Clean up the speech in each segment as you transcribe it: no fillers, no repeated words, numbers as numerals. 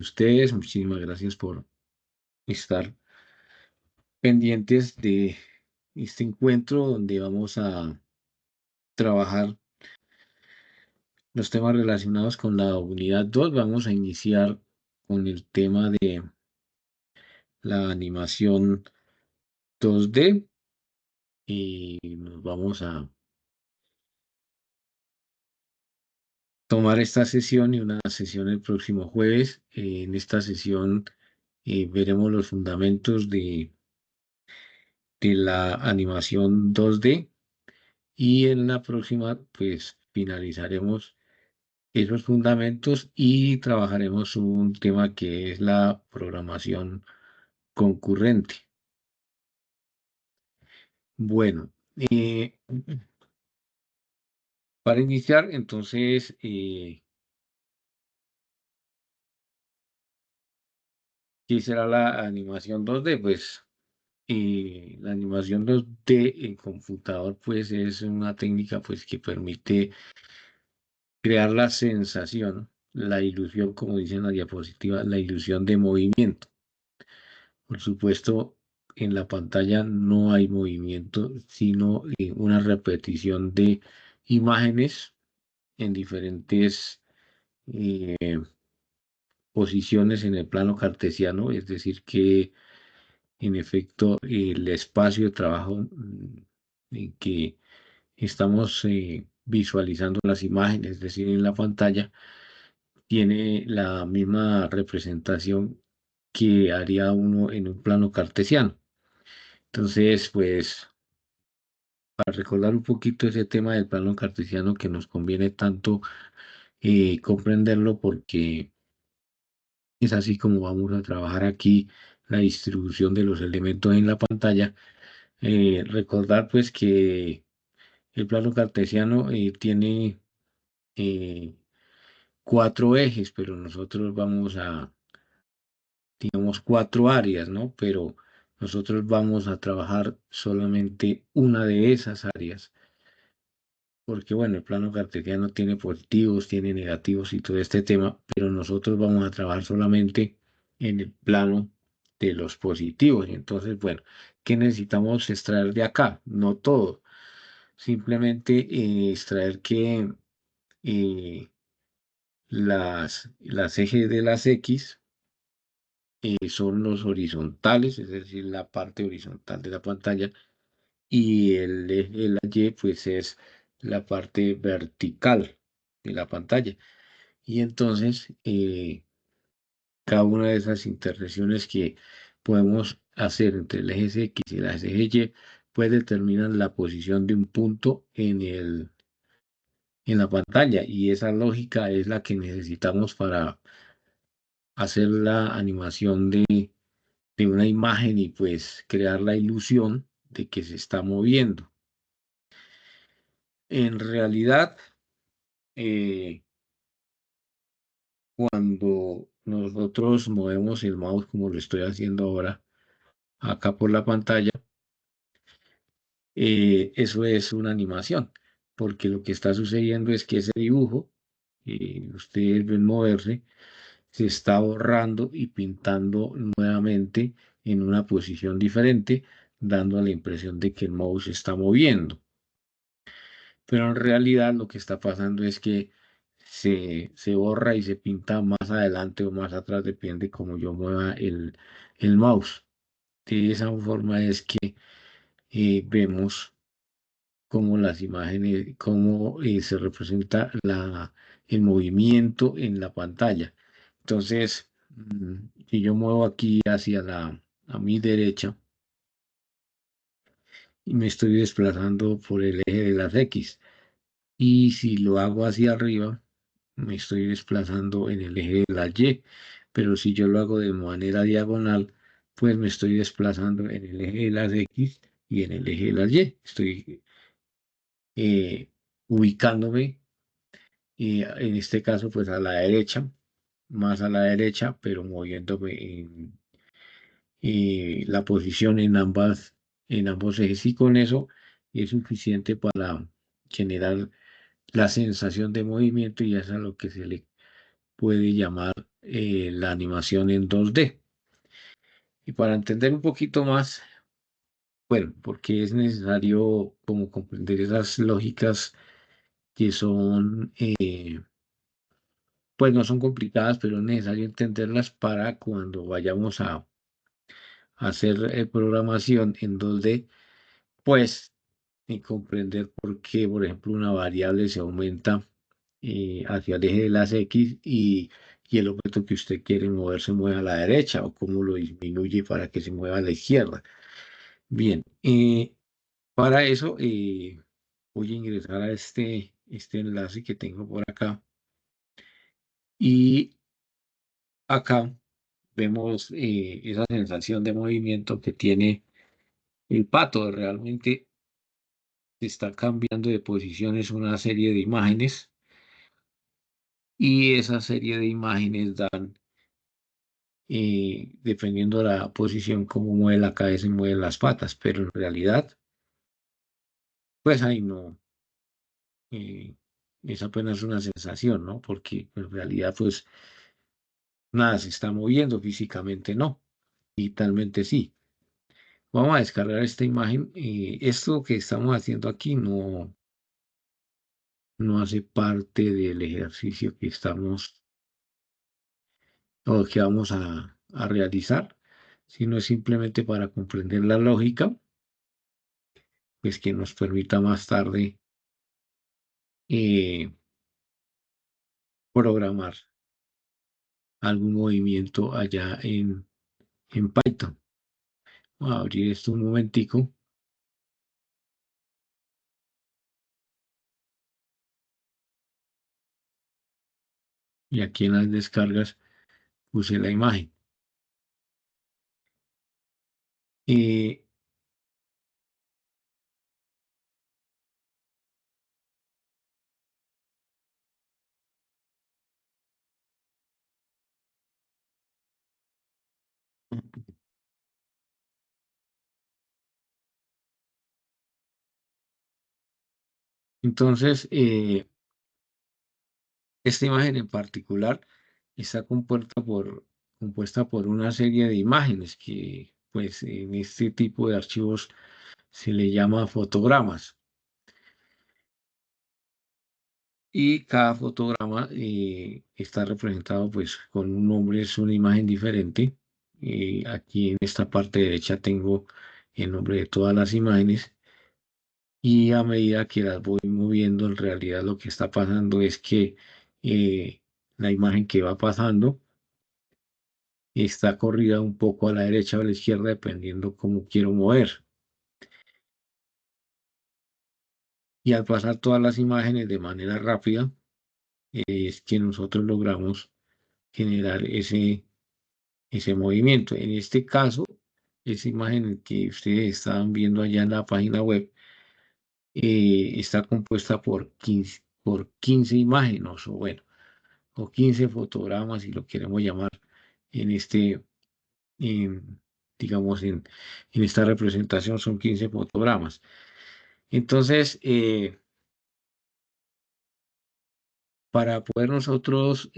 ustedes. Muchísimas gracias por estar pendientes de este encuentro donde vamos a trabajar los temas relacionados con la unidad 2. Vamos a iniciar con el tema de la animación 2D y nos vamos a tomar esta sesión y una sesión el próximo jueves. En esta sesión veremos los fundamentos de la animación 2D y en la próxima pues finalizaremos esos fundamentos y trabajaremos un tema que es la programación concurrente. Bueno, para iniciar entonces, ¿qué será la animación 2D? Pues la animación 2D en computador pues es una técnica pues que permite crear la sensación, la ilusión, como dice en la diapositiva, la ilusión de movimiento. Por supuesto, en la pantalla no hay movimiento, sino una repetición de imágenes en diferentes eh, posiciones en el plano cartesiano, es decir, que en efecto el espacio de trabajo en que estamos visualizando las imágenes, es decir, en la pantalla, tiene la misma representación que haría uno en un plano cartesiano. Entonces, pues, para recordar un poquito ese tema del plano cartesiano que nos conviene tanto comprenderlo porque es así como vamos a trabajar aquí la distribución de los elementos en la pantalla. Recordar pues que el plano cartesiano tiene eh, cuatro ejes, pero nosotros vamos a, digamos, cuatro áreas, ¿no? Pero nosotros vamos a trabajar solamente una de esas áreas, porque bueno, el plano cartesiano tiene positivos, tiene negativos y todo este tema, pero nosotros vamos a trabajar solamente en el plano de los positivos. Y entonces, bueno, ¿qué necesitamos extraer de acá? No todo, simplemente extraer que eh, las ejes de las X son los horizontales, es decir, la parte horizontal de la pantalla, y el eje de la Y, pues es la parte vertical de la pantalla. Y entonces, cada una de esas intersecciones que podemos hacer entre el eje X y el eje Y, pues determinan la posición de un punto en la pantalla. Y esa lógica es la que necesitamos para hacer la animación de una imagen y pues crear la ilusión de que se está moviendo. En realidad, eh, cuando nosotros movemos el mouse como lo estoy haciendo ahora acá por la pantalla, eso es una animación, porque lo que está sucediendo es que ese dibujo, ustedes ven moverse, se está borrando y pintando nuevamente en una posición diferente, dando la impresión de que el mouse se está moviendo. Pero en realidad lo que está pasando es que se borra y se pinta más adelante o más atrás, depende cómo yo mueva el mouse. De esa forma es que vemos cómo las imágenes, cómo se representa el movimiento en la pantalla. Entonces, si yo muevo aquí hacia a mi derecha y me estoy desplazando por el eje de las X, y si lo hago hacia arriba, me estoy desplazando en el eje de la Y, pero si yo lo hago de manera diagonal, pues me estoy desplazando en el eje de las X y en el eje de las Y. Estoy ubicándome, en este caso, pues a la derecha, más a la derecha, pero moviéndome en la posición en ambos ejes. Y con eso es suficiente para generar la sensación de movimiento y es a lo que se le puede llamar la animación en 2D. Y para entender un poquito más, bueno, porque es necesario como comprender esas lógicas que son, pues no son complicadas, pero es necesario entenderlas para cuando vayamos a hacer programación en 2D, pues y comprender por qué, por ejemplo, una variable se aumenta hacia el eje de las X y el objeto que usted quiere mover se mueve a la derecha o cómo lo disminuye para que se mueva a la izquierda. Bien, para eso voy a ingresar a este enlace que tengo por acá y acá vemos esa sensación de movimiento que tiene el pato. Realmente está cambiando de posiciones una serie de imágenes y esa serie de imágenes dan, dependiendo de la posición, cómo mueve la cabeza y mueve las patas, pero en realidad, pues ahí no, eh, es apenas una sensación, ¿no? Porque en realidad, pues nada se está moviendo físicamente, no, digitalmente sí. Vamos a descargar esta imagen. Esto que estamos haciendo aquí no hace parte del ejercicio que estamos o que vamos a realizar, sino es simplemente para comprender la lógica, pues que nos permita más tarde eh, programar algún movimiento allá en Python. Voy a abrir esto un momentico y aquí en las descargas puse la imagen. Eh, entonces, esta imagen en particular está compuesta por una serie de imágenes que, pues, en este tipo de archivos se le llama fotogramas. Y cada fotograma está representado, pues, con un nombre, es una imagen diferente. Aquí en esta parte derecha tengo el nombre de todas las imágenes. Y a medida que las voy moviendo, en realidad lo que está pasando es que la imagen que va pasando está corrida un poco a la derecha o a la izquierda, dependiendo cómo quiero mover. Y al pasar todas las imágenes de manera rápida, es que nosotros logramos generar ese movimiento. En este caso, esa imagen que ustedes estaban viendo allá en la página web está compuesta por 15 imágenes, o bueno, o 15 fotogramas, si lo queremos llamar, en en, digamos, en esta representación son 15 fotogramas. Entonces, para poder nosotros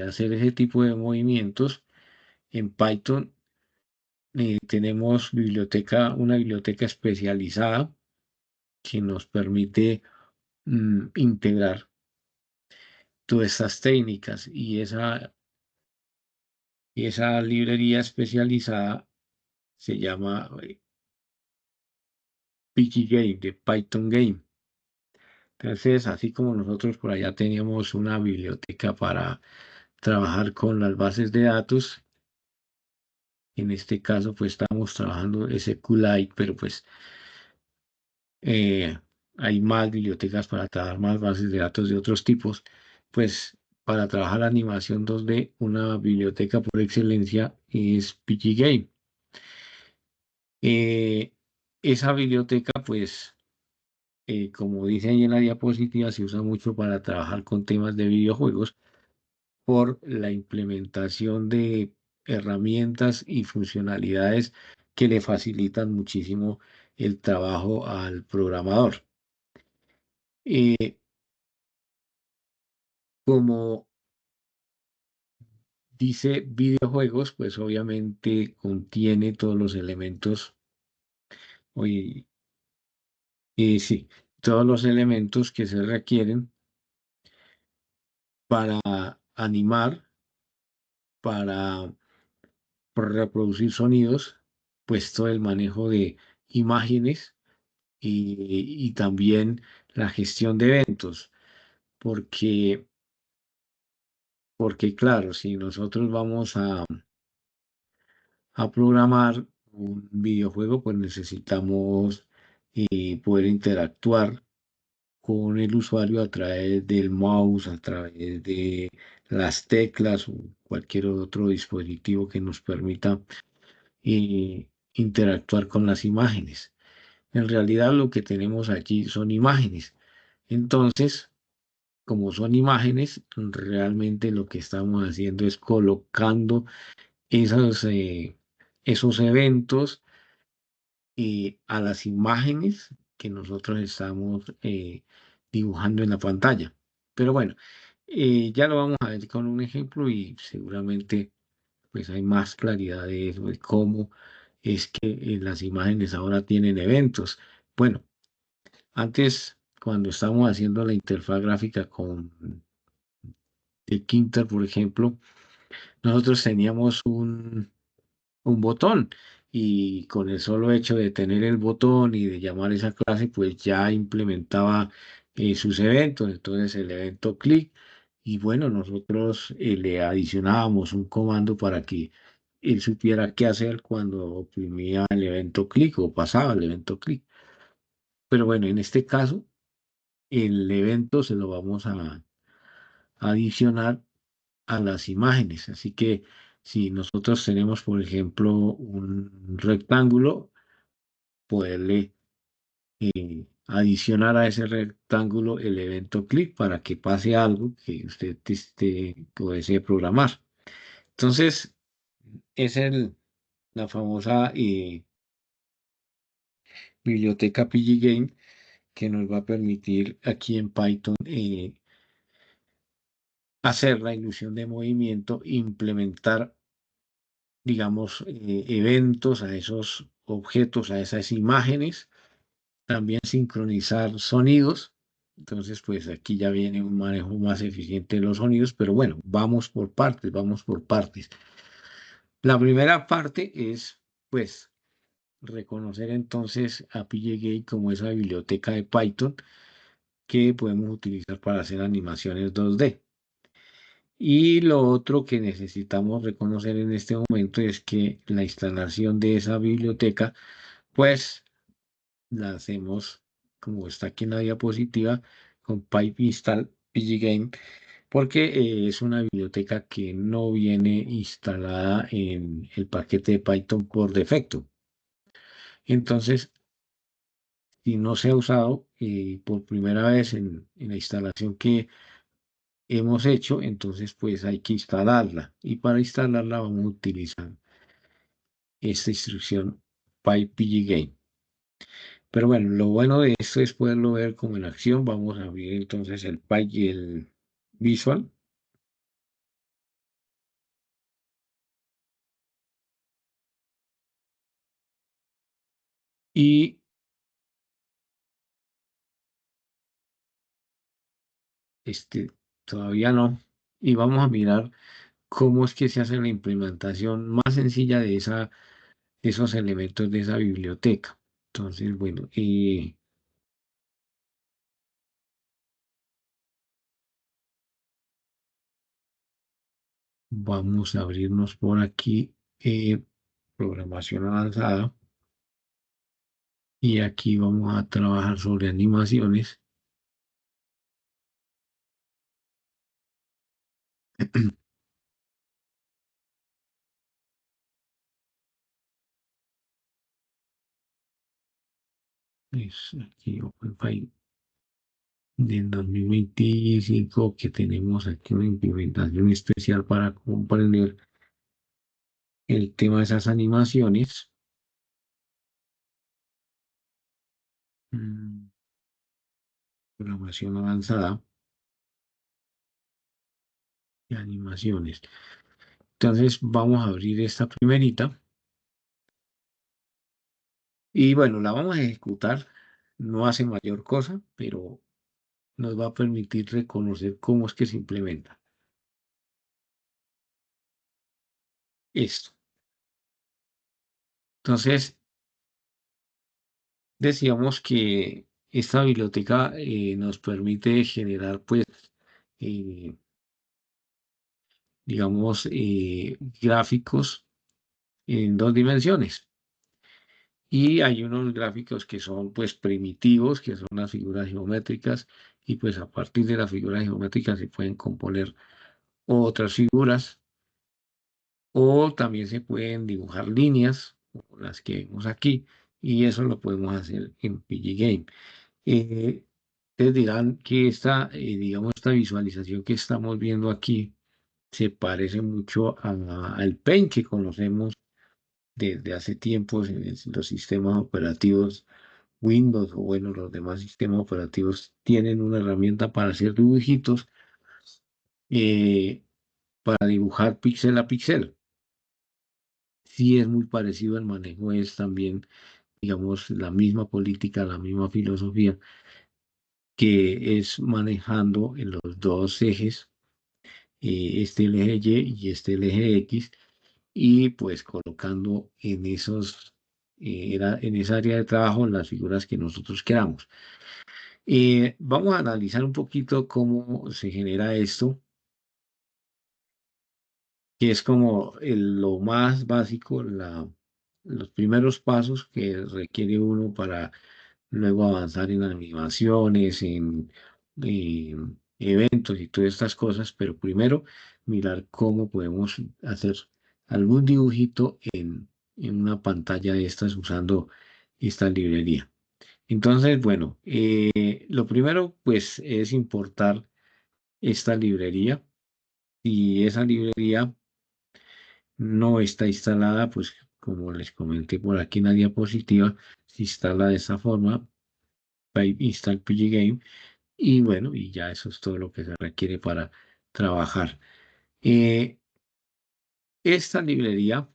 hacer ese tipo de movimientos en Python, tenemos una biblioteca especializada que nos permite integrar todas estas técnicas y esa librería especializada se llama Pygame, de Python Game. Entonces, así como nosotros por allá teníamos una biblioteca para trabajar con las bases de datos, en este caso pues estamos trabajando SQLite, pero pues eh, hay más bibliotecas para trabajar más bases de datos de otros tipos, pues para trabajar la animación 2D, una biblioteca por excelencia es Pygame. Eh, esa biblioteca, pues, como dice ahí en la diapositiva, se usa mucho para trabajar con temas de videojuegos por la implementación de herramientas y funcionalidades que le facilitan muchísimo el trabajo al programador. Eh, como dice videojuegos, pues obviamente contiene todos los elementos, oye, sí, todos los elementos que se requieren para animar, para reproducir sonidos, pues todo el manejo de imágenes y también la gestión de eventos, porque, porque claro, si nosotros vamos a programar un videojuego, pues necesitamos poder interactuar con el usuario a través del mouse, a través de las teclas o cualquier otro dispositivo que nos permita interactuar con las imágenes. En realidad lo que tenemos aquí son imágenes. Entonces, como son imágenes, realmente lo que estamos haciendo es colocando esos, esos eventos a las imágenes que nosotros estamos dibujando en la pantalla. Pero bueno, ya lo vamos a ver con un ejemplo y seguramente pues hay más claridad de eso, de cómo es que las imágenes ahora tienen eventos. Bueno, antes, cuando estábamos haciendo la interfaz gráfica con el Kinter, por ejemplo, nosotros teníamos un botón y con el solo hecho de tener el botón y de llamar esa clase, pues ya implementaba sus eventos. Entonces el evento clic y bueno, nosotros le adicionábamos un comando para que él supiera qué hacer cuando oprimía el evento clic o pasaba el evento clic. Pero bueno, en este caso, el evento se lo vamos a adicionar a las imágenes. Así que si nosotros tenemos, por ejemplo, un rectángulo, poderle adicionar a ese rectángulo el evento clic para que pase algo que usted que desee programar. Entonces, es la famosa biblioteca pgame que nos va a permitir aquí en Python hacer la ilusión de movimiento, implementar, digamos, eventos a esos objetos, a esas imágenes, también sincronizar sonidos. Entonces, pues aquí ya viene un manejo más eficiente de los sonidos, pero bueno, vamos por partes, vamos por partes. La primera parte es, pues, reconocer entonces a PGGate como esa biblioteca de Python que podemos utilizar para hacer animaciones 2D. Y lo otro que necesitamos reconocer en este momento es que la instalación de esa biblioteca, pues la hacemos como está aquí en la diapositiva con pipe install pgame, porque es una biblioteca que no viene instalada en el paquete de Python por defecto. Entonces, si no se ha usado por primera vez en la instalación que hemos hecho, entonces pues hay que instalarla. Y para instalarla vamos a utilizar esta instrucción pygame. Pero bueno, lo bueno de esto es poderlo ver como en acción. Vamos a abrir entonces el Visual. Y este todavía no. Y vamos a mirar cómo es que se hace la implementación más sencilla de esos elementos de esa biblioteca. Entonces, bueno, vamos a abrirnos por aquí, programación avanzada, y aquí vamos a trabajar sobre animaciones. Es aquí OpenPy del 2025 que tenemos aquí una implementación especial para comprender el tema de esas animaciones. Mm, Programación avanzada y animaciones. Entonces vamos a abrir esta primerita y bueno, la vamos a ejecutar. No hace mayor cosa, pero nos va a permitir reconocer cómo es que se implementa esto. Entonces, decíamos que esta biblioteca nos permite generar, pues, eh, digamos, gráficos en dos dimensiones. Y hay unos gráficos que son, pues, primitivos, que son las figuras geométricas, y pues a partir de las figuras geométricas se pueden componer otras figuras, o también se pueden dibujar líneas, como las que vemos aquí, y eso lo podemos hacer en PGGame. Ustedes dirán que digamos, esta visualización que estamos viendo aquí se parece mucho al Paint que conocemos desde hace tiempos en los sistemas operativos Windows o bueno, los demás sistemas operativos tienen una herramienta para hacer dibujitos, eh, para dibujar píxel a píxel. Sí es muy parecido el manejo, es también, digamos, la misma política, la misma filosofía que es manejando en los dos ejes, este el eje Y y este el eje X, y pues colocando en en esa área de trabajo las figuras que nosotros queramos. Vamos a analizar un poquito cómo se genera esto, que es como lo más básico, los primeros pasos que requiere uno para luego avanzar en animaciones, en eventos y todas estas cosas, pero primero mirar cómo podemos hacer algún dibujito en una pantalla de estas usando esta librería. Entonces, bueno, lo primero pues es importar esta librería y esa librería no está instalada, pues como les comenté por aquí en la diapositiva, se instala de esta forma, install pgame y bueno, y ya eso es todo lo que se requiere para trabajar. Eh, esta librería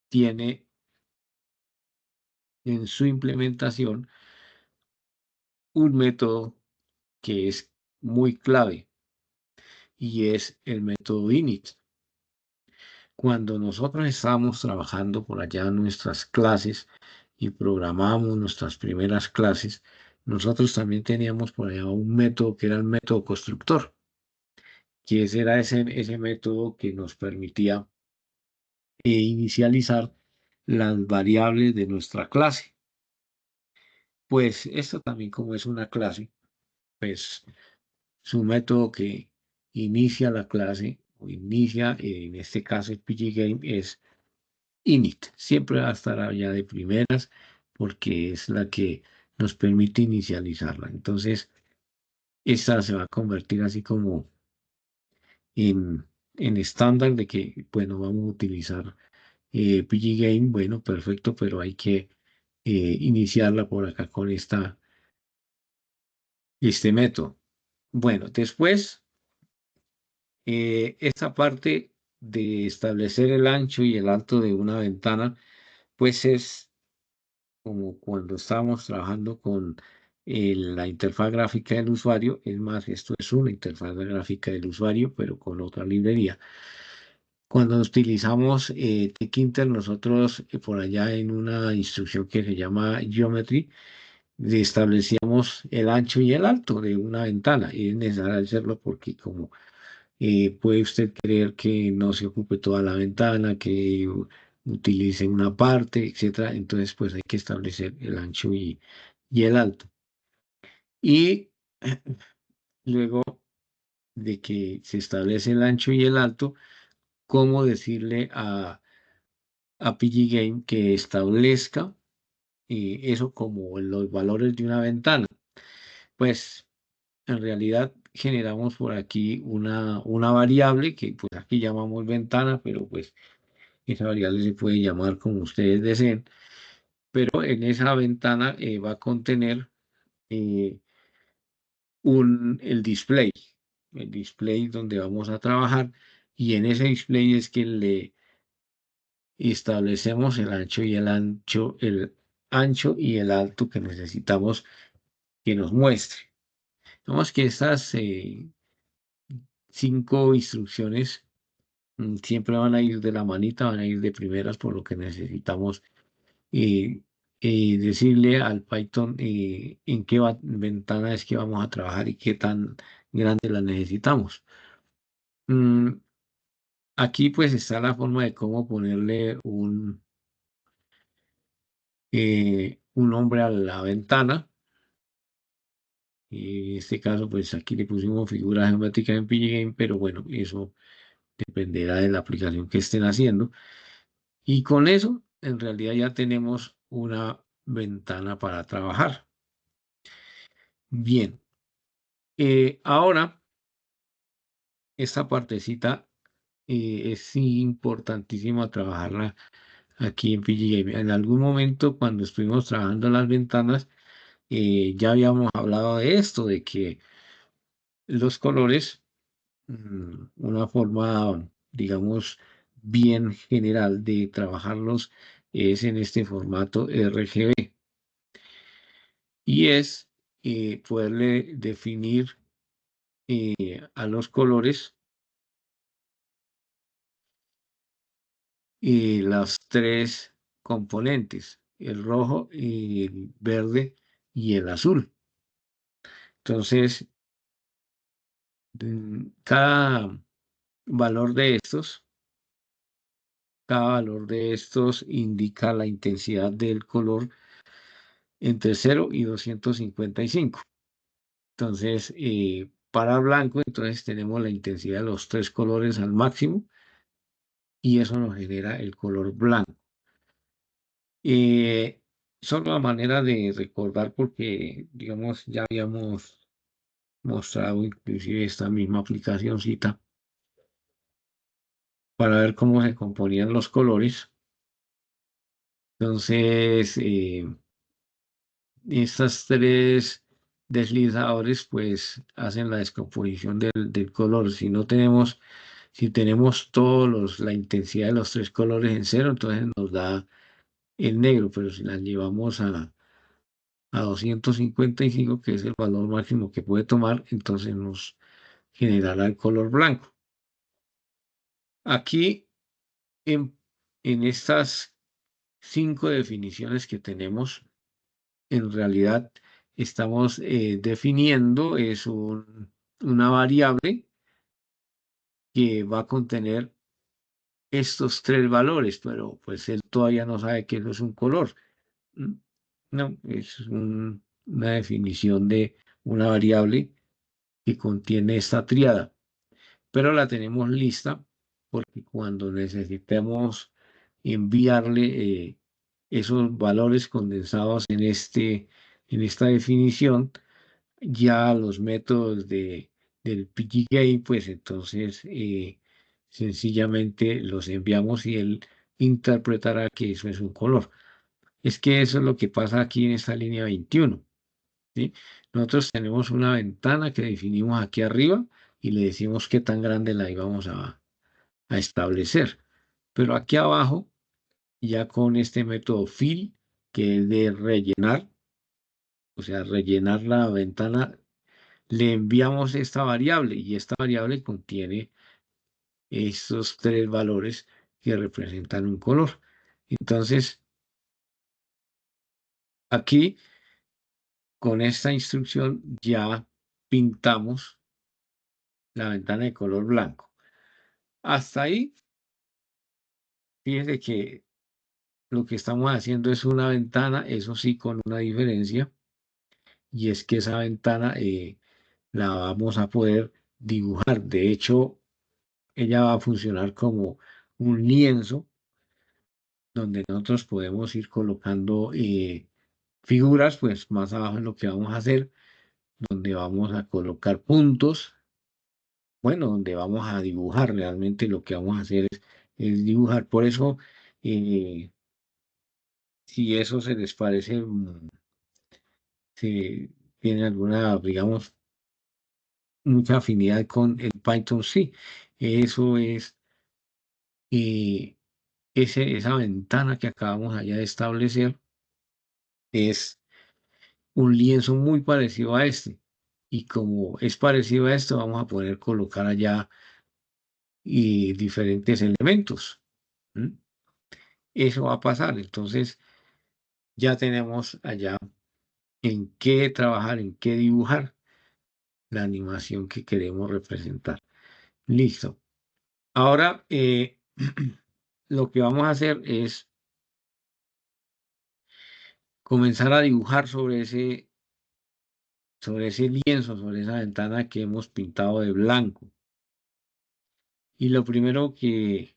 tiene en su implementación un método que es muy clave y es el método init. Cuando nosotros estábamos trabajando por allá en nuestras clases y programamos nuestras primeras clases, nosotros también teníamos por allá un método que era el método constructor, que ese era ese método que nos permitía inicializar las variables de nuestra clase. Pues esto también como es una clase, pues su método que inicia la clase o inicia, en este caso el pgame, es init. Siempre va a estar allá de primeras porque es la que nos permite inicializarla. Entonces, esta se va a convertir así como en estándar de que, bueno, vamos a utilizar pgame, bueno, perfecto, pero hay que iniciarla por acá con este método. Bueno, después, esta parte de establecer el ancho y el alto de una ventana, pues es como cuando estábamos trabajando con la interfaz gráfica del usuario. Es más, esto es una interfaz gráfica del usuario, pero con otra librería. Cuando utilizamos Tkinter, nosotros por allá en una instrucción que se llama Geometry, establecíamos el ancho y el alto de una ventana. Y es necesario hacerlo porque como puede usted creer que no se ocupe toda la ventana, que utilice una parte, etcétera. Entonces, pues hay que establecer el ancho y el alto. Y luego de que se establece el ancho y el alto, ¿cómo decirle a pgame que establezca eso como los valores de una ventana? Pues en realidad generamos por aquí una variable que pues aquí llamamos ventana, pero pues esa variable se puede llamar como ustedes deseen, pero en esa ventana va a contener eh, el display donde vamos a trabajar y en ese display es que le establecemos el ancho y el alto que necesitamos que nos muestre. Vamos que estas 5 instrucciones siempre van a ir de la manita, van a ir de primeras por lo que necesitamos eh, decirle al Python en qué ventana es que vamos a trabajar y qué tan grande la necesitamos. Mm, Aquí pues está la forma de cómo ponerle un nombre a la ventana. En este caso, pues aquí le pusimos figura geométrica en Pygame, pero bueno, eso dependerá de la aplicación que estén haciendo. Y con eso, en realidad ya tenemos una ventana para trabajar. Bien, ahora esta partecita es importantísima trabajarla aquí en Pygame. En algún momento, cuando estuvimos trabajando las ventanas, ya habíamos hablado de esto, de que los colores, una forma, digamos, bien general de trabajarlos es en este formato RGB y es poderle definir a los colores las 3 componentes, el rojo, el verde y el azul. Entonces, cada valor de estos, cada valor de estos indica la intensidad del color entre 0 y 255. Entonces, para blanco, entonces tenemos la intensidad de los 3 colores al máximo y eso nos genera el color blanco. Eh, Solo a manera de recordar, porque, digamos, ya habíamos mostrado inclusive esta misma aplicacióncita para ver cómo se componían los colores. Entonces, estas 3 deslizadores pues hacen la descomposición del color. Si tenemos la intensidad de los 3 colores en cero, entonces nos da el negro, pero si las llevamos a 255, que es el valor máximo que puede tomar, entonces nos generará el color blanco. Aquí en, en estas 5 definiciones que tenemos, en realidad estamos definiendo una variable que va a contener estos 3 valores, pero pues él todavía no sabe que eso es un color. ¿Mm? No, es una definición de una variable que contiene esta triada, pero la tenemos lista porque cuando necesitemos enviarle esos valores condensados en esta definición, ya los métodos del pgame, pues entonces sencillamente los enviamos y él interpretará que eso es un color. Es que eso es lo que pasa aquí en esta línea 21, ¿sí? Nosotros tenemos una ventana que definimos aquí arriba y le decimos qué tan grande la íbamos a establecer. Pero aquí abajo, ya con este método fill, que es de rellenar, o sea, rellenar la ventana, le enviamos esta variable y esta variable contiene estos 3 valores que representan un color. Entonces, aquí con esta instrucción ya pintamos la ventana de color blanco. Hasta ahí, fíjense que lo que estamos haciendo es una ventana, eso sí, con una diferencia, y es que esa ventana la vamos a poder dibujar. De hecho, ella va a funcionar como un lienzo donde nosotros podemos ir colocando figuras, pues más abajo en lo que vamos a hacer, donde vamos a colocar puntos, bueno, donde vamos a dibujar, realmente lo que vamos a hacer es dibujar. Por eso, si eso se les parece, si tiene alguna, digamos, mucha afinidad con el Python, sí. Eso es, esa ventana que acabamos allá de establecer es un lienzo muy parecido a este. Y como es parecido a esto, vamos a poder colocar allá diferentes elementos. ¿M? Eso va a pasar. Entonces ya tenemos allá en qué trabajar, en qué dibujar la animación que queremos representar. Listo. Ahora lo que vamos a hacer es comenzar a dibujar sobre ese lienzo, sobre esa ventana que hemos pintado de blanco. Y lo primero que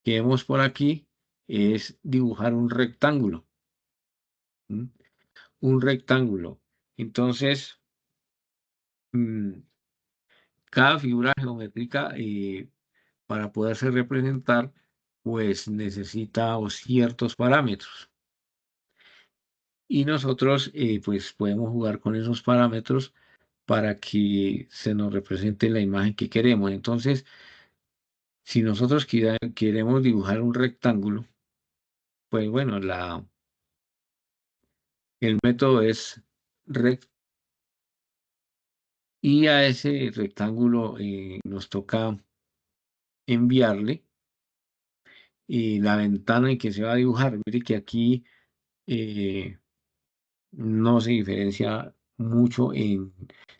vemos por aquí es dibujar un rectángulo. ¿M? Un rectángulo. Entonces, mm, cada figura geométrica, para poderse representar, pues necesita ciertos parámetros. Y nosotros, pues podemos jugar con esos parámetros para que se nos represente la imagen que queremos. Entonces, si nosotros queremos dibujar un rectángulo, pues bueno, el método es rect, y a ese rectángulo nos toca enviarle la ventana en que se va a dibujar. Mire que aquí eh, no se diferencia mucho en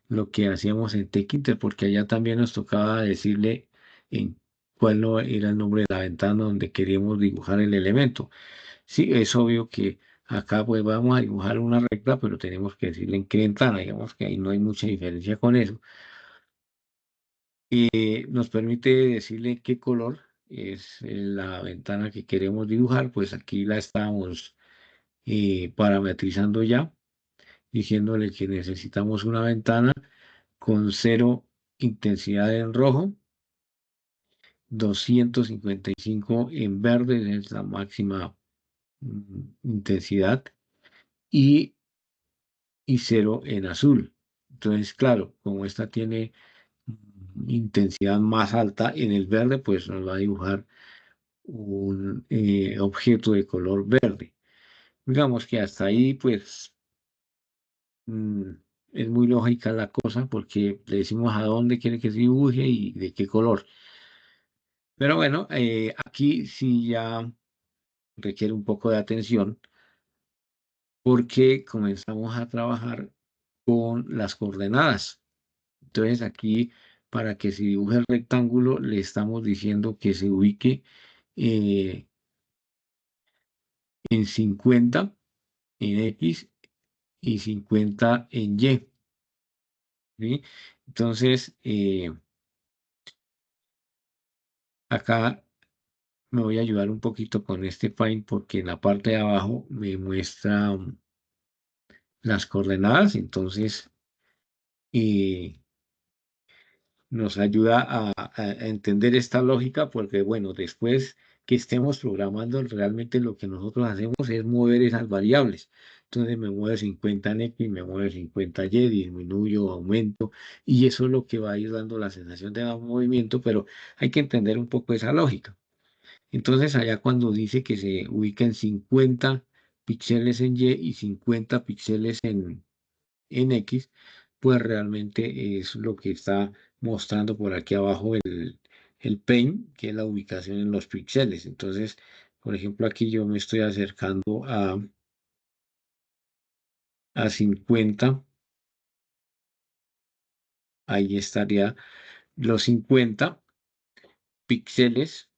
lo que hacíamos en TechInter, porque allá también nos tocaba decirle en cuál no era el nombre de la ventana donde queríamos dibujar el elemento. Sí, es obvio que acá pues vamos a dibujar una recta, pero tenemos que decirle en qué ventana, digamos que ahí no hay mucha diferencia con eso. Nos permite decirle qué color es la ventana que queremos dibujar, pues aquí la estamos parametrizando ya, diciéndole que necesitamos una ventana con cero intensidad en rojo, 255 en verde, es la máxima intensidad, y, y cero en azul. Entonces, claro, como esta tiene intensidad más alta en el verde, pues nos va a dibujar un objeto de color verde. Digamos que hasta ahí, pues, mm, es muy lógica la cosa porque le decimos a dónde quiere que se dibuje y de qué color. Pero bueno, aquí sí ya requiere un poco de atención porque comenzamos a trabajar con las coordenadas. Entonces aquí, para que se dibuje el rectángulo, le estamos diciendo que se ubique eh, en 50 en X y 50 en Y. ¿Sí? Entonces, acá me voy a ayudar un poquito con este Paint porque en la parte de abajo me muestra las coordenadas. Entonces, eh, nos ayuda a entender esta lógica porque, bueno, después que estemos programando, realmente lo que nosotros hacemos es mover esas variables. Entonces me mueve 50 en X, me mueve 50 Y, disminuyo, aumento, y eso es lo que va a ir dando la sensación de movimiento, pero hay que entender un poco esa lógica. Entonces allá cuando dice que se ubica en 50 píxeles en Y y 50 píxeles en X, pues realmente es lo que está mostrando por aquí abajo el Paint, que es la ubicación en los píxeles. Entonces, por ejemplo, aquí yo me estoy acercando a 50, ahí estaría los 50 píxeles,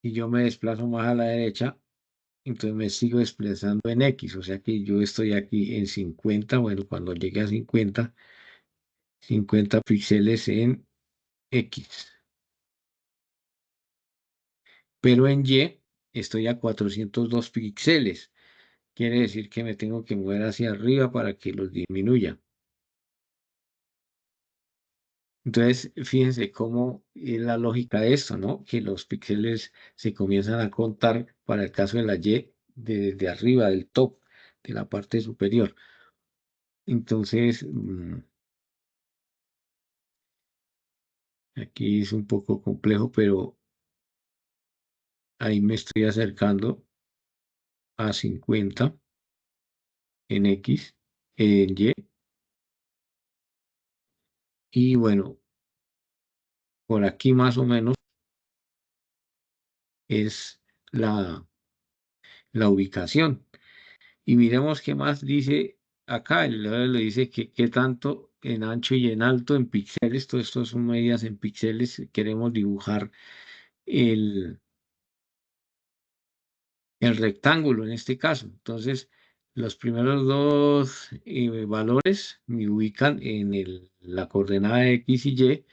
y yo me desplazo más a la derecha, entonces me sigo desplazando en X, o sea que yo estoy aquí en 50, bueno, cuando llegue a 50 píxeles en X. Pero en Y estoy a 402 píxeles. Quiere decir que me tengo que mover hacia arriba para que los disminuya. Entonces, fíjense cómo es la lógica de esto, ¿no? Que los píxeles se comienzan a contar para el caso de la Y desde arriba, del top, de la parte superior. Entonces, Aquí es un poco complejo, pero ahí me estoy acercando a 50 en X, en Y. Y bueno, por aquí más o menos es la, la ubicación. Y miremos qué más dice acá. Le dice que qué tanto en ancho y en alto en píxeles. Todo esto son medidas en píxeles. Queremos dibujar el, el rectángulo en este caso. Entonces, los primeros dos valores me ubican en la coordenada X y Y.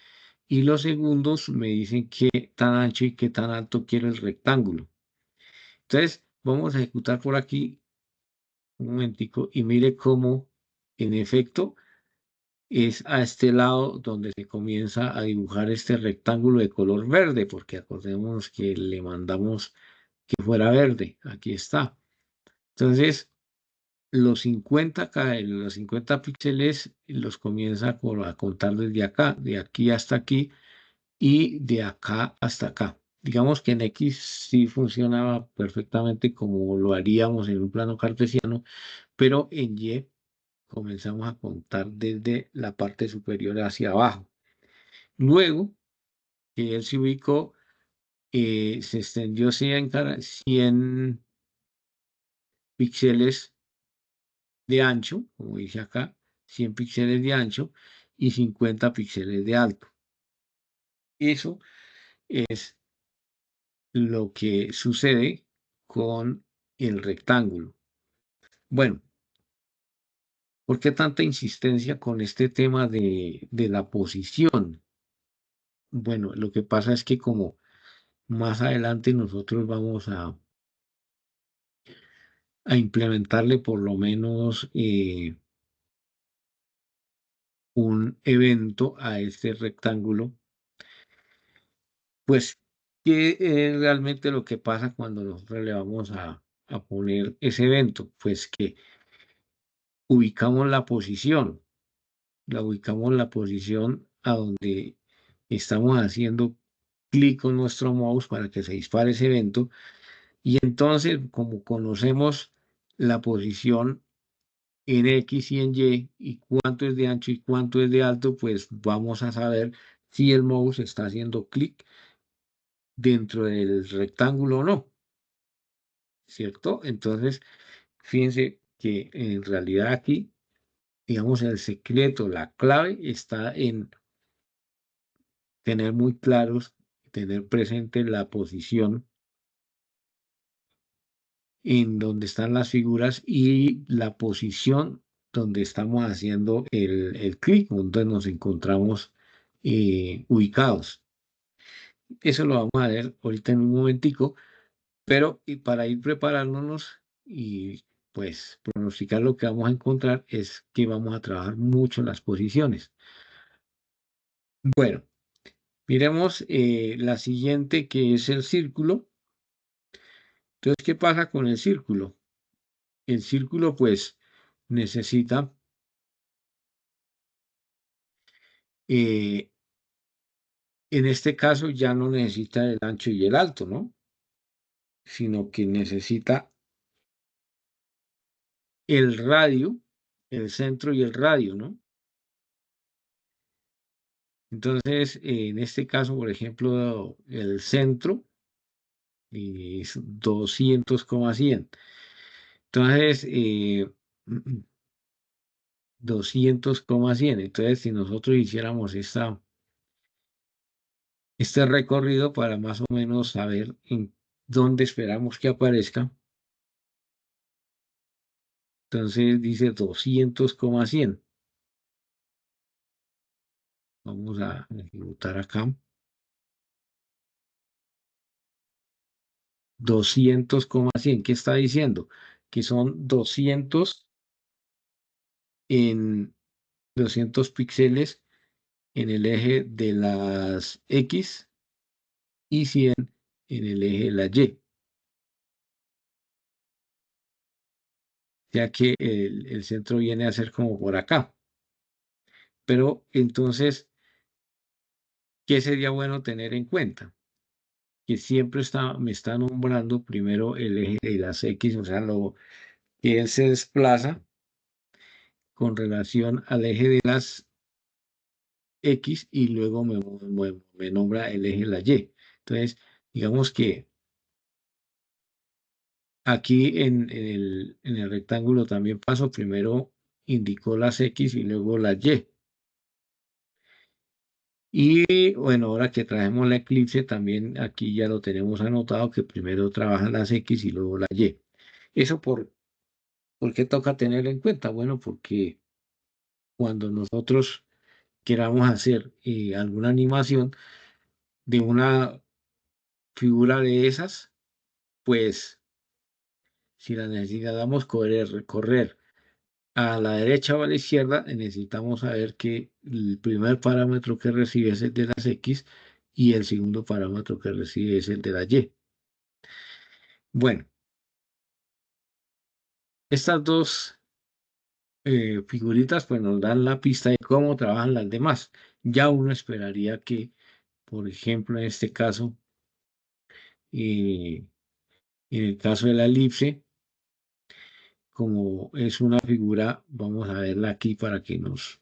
Y los segundos me dicen qué tan ancho y qué tan alto quiero el rectángulo. Entonces, vamos a ejecutar por aquí un momentico y mire cómo, en efecto, es a este lado donde se comienza a dibujar este rectángulo de color verde, porque acordémonos que le mandamos que fuera verde. Aquí está. Entonces, los 50 píxeles los comienza a contar desde acá, de aquí hasta aquí y de acá hasta acá. Digamos que en X sí funcionaba perfectamente como lo haríamos en un plano cartesiano, pero en Y comenzamos a contar desde la parte superior hacia abajo. Luego que él se ubicó, se extendió 100 píxeles de ancho, como dice acá, 100 píxeles de ancho y 50 píxeles de alto. Eso es lo que sucede con el rectángulo. Bueno, ¿por qué tanta insistencia con este tema de la posición? Bueno, lo que pasa es que como más adelante nosotros vamos a implementarle por lo menos un evento a este rectángulo, pues, ¿qué es realmente lo que pasa cuando nosotros le vamos a poner ese evento? Pues que ubicamos la posición a donde estamos haciendo clic con nuestro mouse para que se dispare ese evento. Y entonces, como conocemos la posición en X y en y cuánto es de ancho y cuánto es de alto, pues vamos a saber si el mouse está haciendo clic dentro del rectángulo o no, ¿cierto? Entonces, fíjense que en realidad aquí, digamos, el secreto, la clave está en tener muy claros, tener presente la posición en donde están las figuras y la posición donde estamos haciendo el clic, donde nos encontramos ubicados. Eso lo vamos a ver ahorita en un momentico, pero y para ir preparándonos y pues pronosticar lo que vamos a encontrar es que vamos a trabajar mucho las posiciones. Bueno, miremos la siguiente que es el círculo. Entonces, ¿qué pasa con el círculo? El círculo pues necesita eh, en este caso ya no necesita el ancho y el alto, ¿no? Sino que necesita el radio, el centro y el radio, ¿no? Entonces, en este caso, por ejemplo, el centro es 200,100. Entonces, 200,100. Entonces, si nosotros hiciéramos este recorrido para más o menos saber en dónde esperamos que aparezca, entonces dice 200,100. Vamos a ejecutar acá. 200,100. ¿Qué está diciendo? Que son 200 en 200 píxeles en el eje de las X y 100 en el eje de la Y. Ya que el centro viene a ser como por acá. Pero entonces, ¿qué sería bueno tener en cuenta? Que siempre me está nombrando primero el eje de las X, o sea, lo que él se desplaza con relación al eje de las X y luego me nombra el eje de la Y. Entonces, digamos que aquí en el rectángulo también pasó, primero indicó las X y luego las Y. Y bueno, ahora que trajemos la eclipse, también aquí ya lo tenemos anotado que primero trabajan las X y luego la Y. ¿Eso por qué toca tener en cuenta? Bueno, porque cuando nosotros queramos hacer alguna animación de una figura de esas, pues si la necesitamos correr a la derecha o a la izquierda, necesitamos saber que el primer parámetro que recibe es el de las X y el segundo parámetro que recibe es el de la Y. Bueno, estas dos figuritas pues nos dan la pista de cómo trabajan las demás. Ya uno esperaría que, por ejemplo, en este caso, en el caso de la elipse, como es una figura, vamos a verla aquí para que nos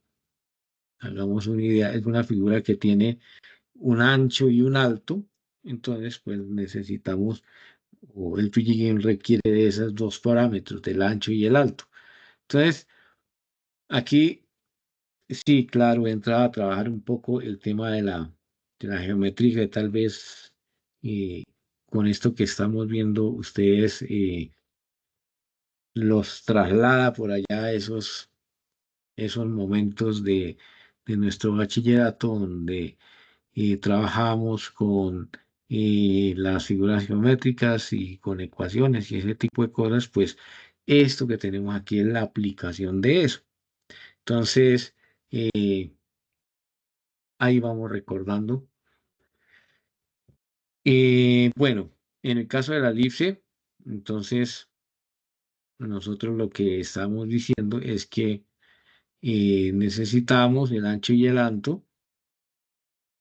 hagamos una idea, es una figura que tiene un ancho y un alto, entonces pues necesitamos, o el Pidgin requiere de esos dos parámetros, del ancho y el alto. Entonces, aquí sí, claro, entra a trabajar un poco el tema de la geometría, que tal vez eh, con esto que estamos viendo, ustedes los traslada por allá esos momentos de nuestro bachillerato donde trabajamos con las figuras geométricas y con ecuaciones y ese tipo de cosas, pues esto que tenemos aquí es la aplicación de eso. Entonces, ahí vamos recordando. Bueno, en el caso de la elipse, entonces nosotros lo que estamos diciendo es que necesitamos el ancho y el alto.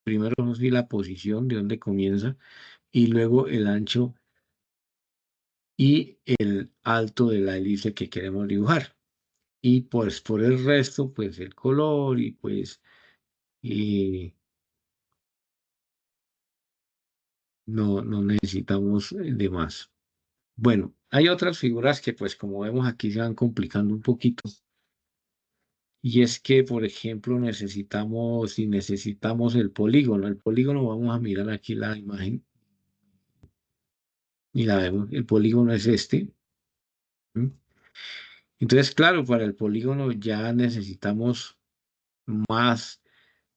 Primero vamos a decir la posición de donde comienza y luego el ancho y el alto de la elipse que queremos dibujar. Y pues por el resto, pues el color y pues y no necesitamos de más. Bueno, hay otras figuras que pues como vemos aquí se van complicando un poquito. Y es que, por ejemplo, si necesitamos el polígono, vamos a mirar aquí la imagen y la vemos, el polígono es este. ¿M? Entonces, claro, para el polígono ya necesitamos más,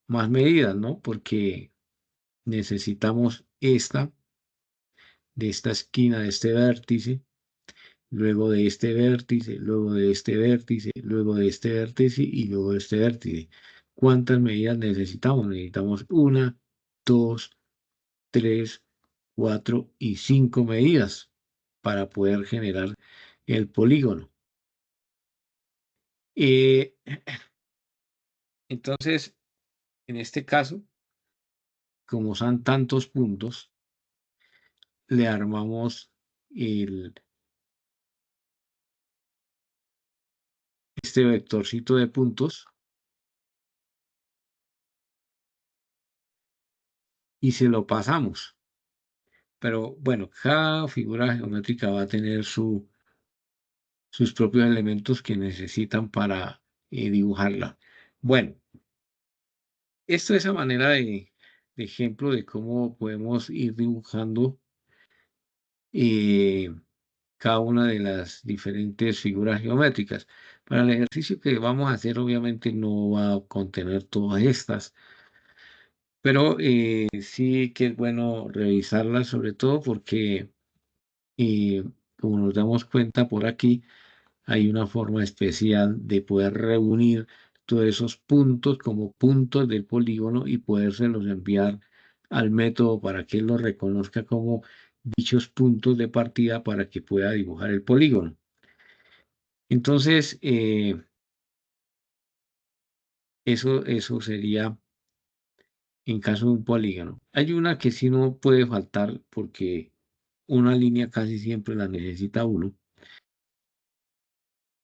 más medidas, ¿no? Porque necesitamos de esta esquina, de este vértice, luego de este vértice, luego de este vértice, luego de este vértice y luego de este vértice. ¿Cuántas medidas necesitamos? Necesitamos una, dos, tres, cuatro y cinco medidas para poder generar el polígono. Eh, entonces, en este caso, como son tantos puntos, le armamos este vectorcito de puntos y se lo pasamos. Pero bueno, cada figura geométrica va a tener sus propios elementos que necesitan para dibujarla. Bueno, esto es a manera de ejemplo de cómo podemos ir dibujando eh, cada una de las diferentes figuras geométricas. Para el ejercicio que vamos a hacer, obviamente no va a contener todas estas, pero sí que es bueno revisarlas, sobre todo porque, eh, como nos damos cuenta por aquí, hay una forma especial de poder reunir todos esos puntos como puntos del polígono y podérselos enviar al método para que él los reconozca como dichos puntos de partida para que pueda dibujar el polígono. Entonces, eso sería en caso de un polígono. Hay una que sí no puede faltar porque una línea casi siempre la necesita uno,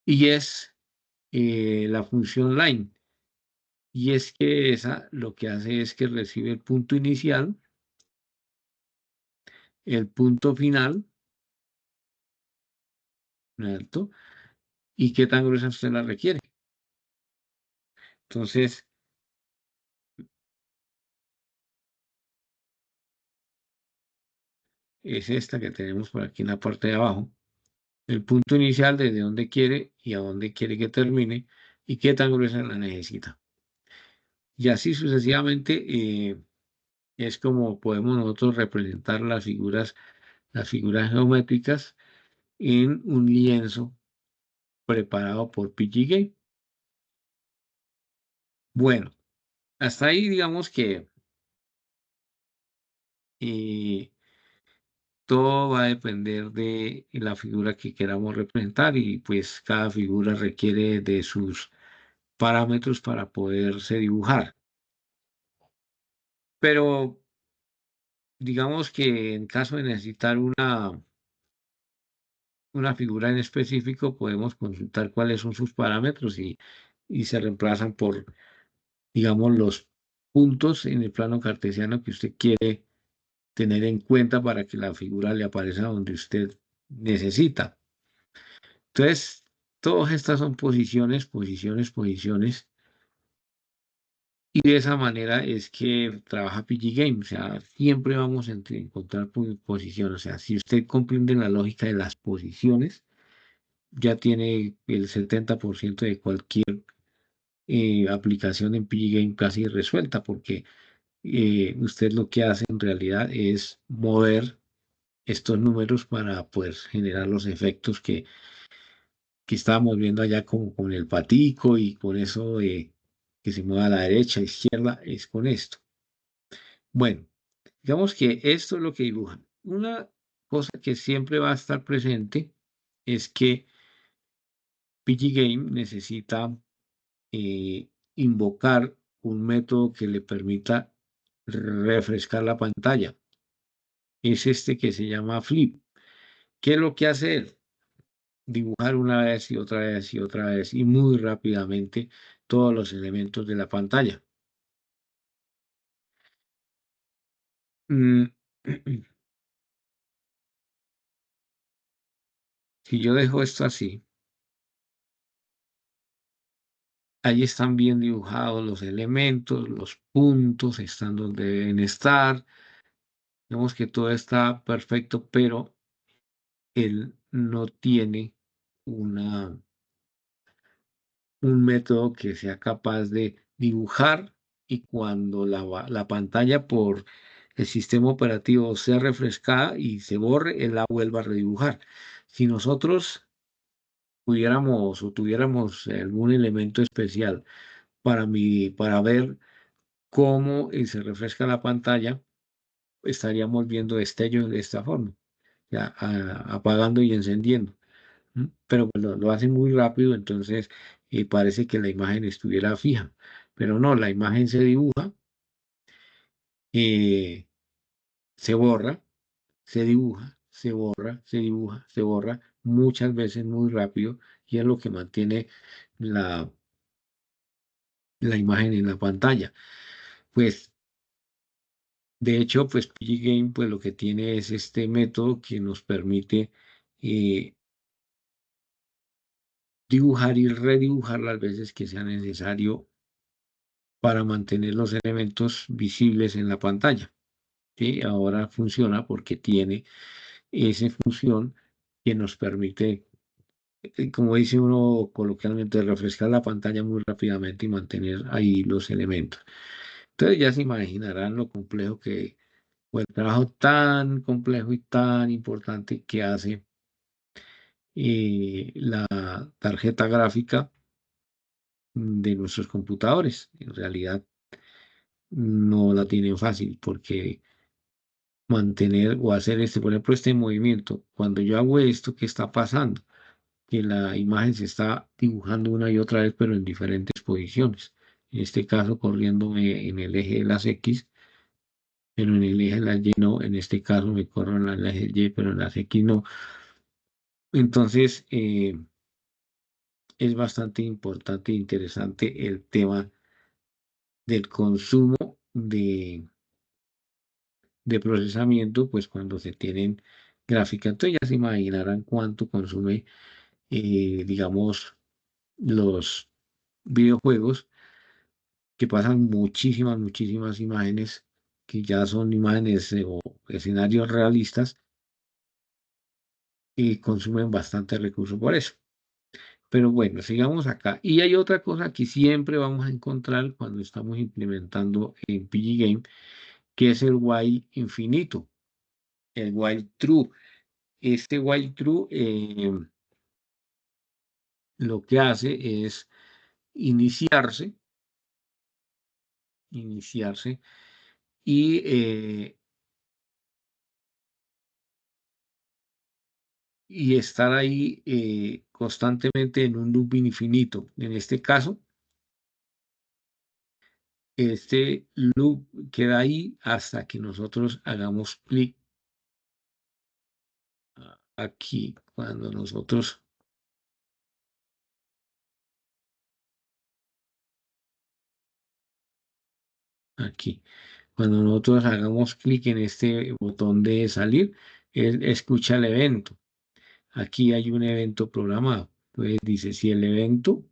y es la función line. Y es que esa lo que hace es que recibe el punto inicial, el punto final, ¿cierto? Y qué tan gruesa usted la requiere. Entonces, es esta que tenemos por aquí en la parte de abajo. El punto inicial desde dónde quiere y a dónde quiere que termine y qué tan gruesa la necesita. Y así sucesivamente es como podemos nosotros representar las figuras geométricas en un lienzo preparado por PGGame. Bueno, hasta ahí digamos que eh, todo va a depender de la figura que queramos representar y pues cada figura requiere de sus parámetros para poderse dibujar. Pero digamos que en caso de necesitar una figura en específico, podemos consultar cuáles son sus parámetros y se reemplazan por, digamos, los puntos en el plano cartesiano que usted quiere tener en cuenta para que la figura le aparezca donde usted necesita. Entonces, todas estas son posiciones, posiciones, posiciones. Y de esa manera es que trabaja PG Game. O sea, siempre vamos a encontrar posiciones. O sea, si usted comprende la lógica de las posiciones, ya tiene el 70% de cualquier aplicación en PG Game casi resuelta, porque usted lo que hace en realidad es mover estos números para poder generar los efectos que estábamos viendo allá como con el patico y con eso de que se mueva a la derecha, izquierda, es con esto. Bueno, digamos que esto es lo que dibujan. Una cosa que siempre va a estar presente es que PG Game necesita invocar un método que le permita refrescar la pantalla. Es este que se llama flip. ¿Qué es lo que hace él? Dibujar una vez y otra vez y otra vez y muy rápidamente todos los elementos de la pantalla. Mm, Si yo dejo esto así, ahí están bien dibujados los elementos, los puntos están donde deben estar. Vemos que todo está perfecto, pero él no tiene una, un método que sea capaz de dibujar y cuando la pantalla por el sistema operativo sea refrescada y se borre, él la vuelva a redibujar. Si nosotros pudiéramos o tuviéramos algún elemento especial para ver cómo se refresca la pantalla, estaríamos viendo destellos de esta forma, ya, apagando y encendiendo. Pero pues, lo hace muy rápido, entonces parece que la imagen estuviera fija, pero no, la imagen se dibuja, eh, se borra, se dibuja, se borra, se dibuja, se borra, muchas veces muy rápido, y es lo que mantiene la, la imagen en la pantalla. Pues de hecho, pues PG Game pues lo que tiene es este método que nos permite eh, dibujar y redibujar las veces que sea necesario para mantener los elementos visibles en la pantalla. ¿Sí? Ahora funciona porque tiene esa función que nos permite, como dice uno coloquialmente, refrescar la pantalla muy rápidamente y mantener ahí los elementos. Entonces ya se imaginarán lo complejo que, o el trabajo tan complejo y tan importante que hace la tarjeta gráfica de nuestros computadores. En realidad no la tienen fácil porque mantener o hacer este, por ejemplo, este movimiento, cuando yo hago esto, ¿qué está pasando? Que la imagen se está dibujando una y otra vez, pero en diferentes posiciones. en este caso corriéndome en el eje de las X, pero en el eje de las Y no, en este caso me corro en el eje Y, pero en las X no. Entonces, es bastante importante e interesante el tema del consumo de procesamiento, pues cuando se tienen gráficas. Entonces ya se imaginarán cuánto consume, digamos, los videojuegos que pasan muchísimas imágenes, que ya son imágenes o escenarios realistas y consumen bastante recursos por eso. Pero bueno, sigamos acá. Y hay otra cosa que siempre vamos a encontrar cuando estamos implementando en PG Game, que es el while infinito, el while true. Este while true lo que hace es iniciarse, iniciarse y, y estar ahí constantemente en un loop infinito. En este caso, este loop queda ahí hasta que nosotros hagamos clic aquí. Cuando nosotros, aquí, cuando nosotros hagamos clic en este botón de salir, él escucha el evento. Aquí hay un evento programado. Entonces dice, si el evento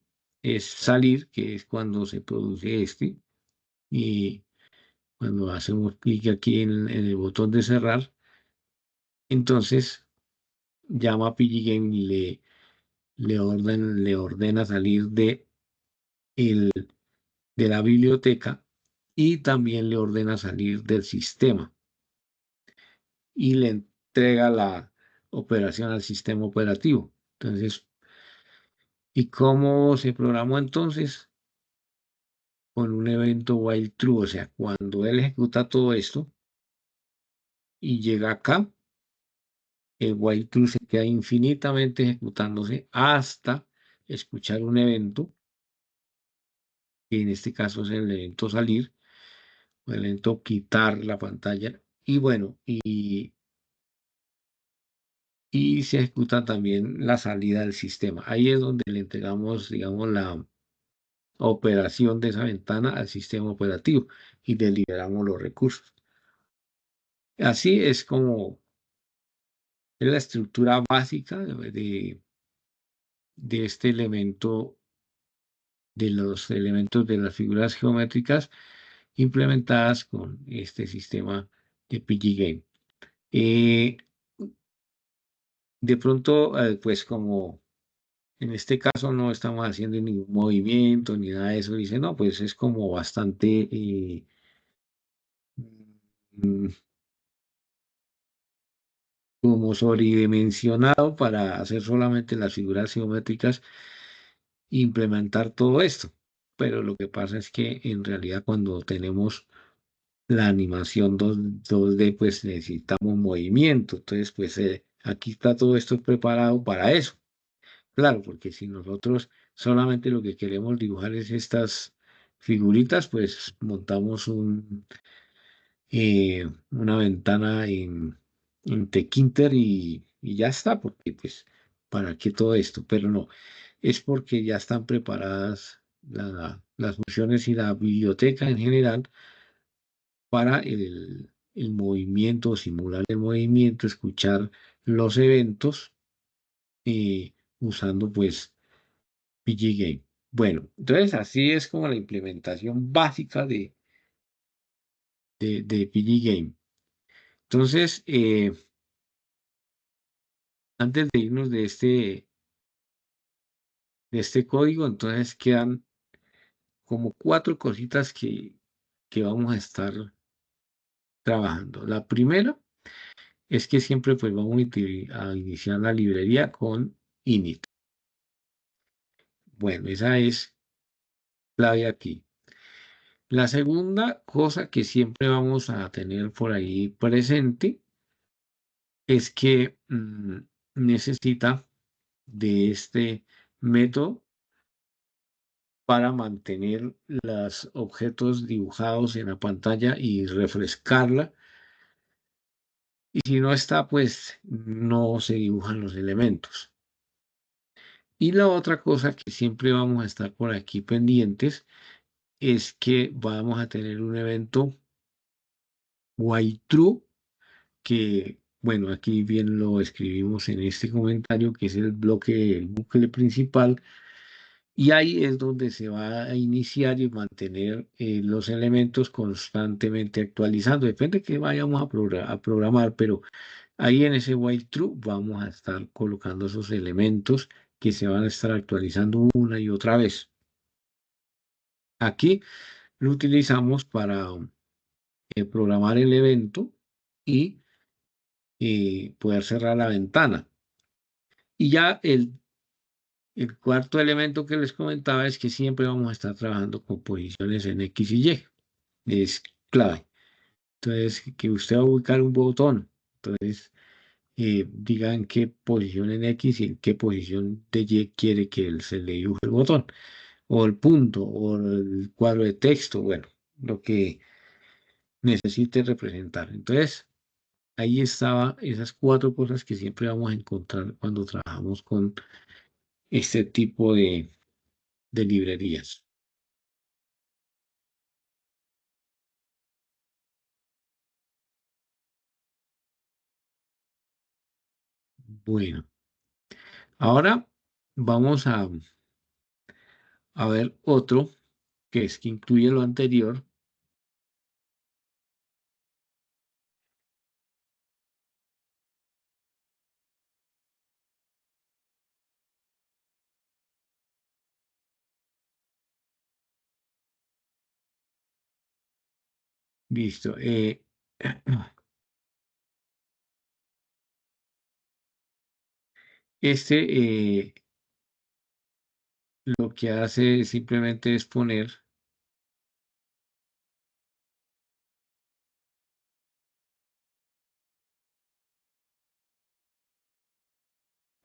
es salir, que es cuando se produce este, y cuando hacemos clic aquí en el botón de cerrar, entonces llama a PG Game y le ordena salir de la biblioteca y también le ordena salir del sistema y le entrega la operación al sistema operativo. Entonces, ¿y cómo se programó entonces? Con un evento while true, o sea, cuando él ejecuta todo esto y llega acá, el while true se queda infinitamente ejecutándose hasta escuchar un evento, que en este caso es el evento salir, o el evento quitar la pantalla, y bueno, y se ejecuta también la salida del sistema. Ahí es donde le entregamos, digamos, la operación de esa ventana al sistema operativo y deliberamos los recursos. Así es como es la estructura básica de este elemento, de los elementos de las figuras geométricas implementadas con este sistema de PG Game. Eh, de pronto, pues como en este caso no estamos haciendo ningún movimiento ni nada de eso, dice, no, pues es como bastante mm, como sobredimensionado para hacer solamente las figuras geométricas e implementar todo esto. Pero lo que pasa es que en realidad cuando tenemos la animación 2D, pues necesitamos movimiento. Entonces, pues aquí está todo esto preparado para eso. Claro, porque si nosotros solamente lo que queremos dibujar es estas figuritas, pues montamos una ventana en Tkinter y ya está, porque pues, ¿para qué todo esto? Pero no, es porque ya están preparadas las funciones y la biblioteca en general para el movimiento, simular el movimiento, escuchar los eventos usando pues PG Game. Bueno, entonces así es como la implementación básica de PG Game. Entonces, antes de irnos de este código, entonces quedan como cuatro cositas que vamos a estar trabajando. La primera es que siempre pues vamos a iniciar la librería con init. Bueno, esa es clave aquí. La segunda cosa que siempre vamos a tener por ahí presente es que necesita de este método para mantener los objetos dibujados en la pantalla y refrescarla. Y si no está, pues no se dibujan los elementos. Y la otra cosa que siempre vamos a estar por aquí pendientes es que vamos a tener un evento white true que, bueno, aquí bien lo escribimos en este comentario, que es el bloque, el bucle principal, y ahí es donde se va a iniciar y mantener los elementos constantemente actualizando. Depende de que vayamos a programar, pero ahí en ese while true vamos a estar colocando esos elementos que se van a estar actualizando una y otra vez. Aquí lo utilizamos para programar el evento y poder cerrar la ventana. Y ya el cuarto elemento que les comentaba es que siempre vamos a estar trabajando con posiciones en X y Y. Es clave. Entonces, que usted va a ubicar un botón. Entonces, diga en qué posición en X y en qué posición de Y quiere que se le dibuje el botón. O el punto, o el cuadro de texto, bueno, lo que necesite representar. Entonces, ahí estaba esas cuatro cosas que siempre vamos a encontrar cuando trabajamos con este tipo de librerías. Bueno, ahora vamos a ver otro que es que incluye lo anterior. Listo. Este lo que hace simplemente es poner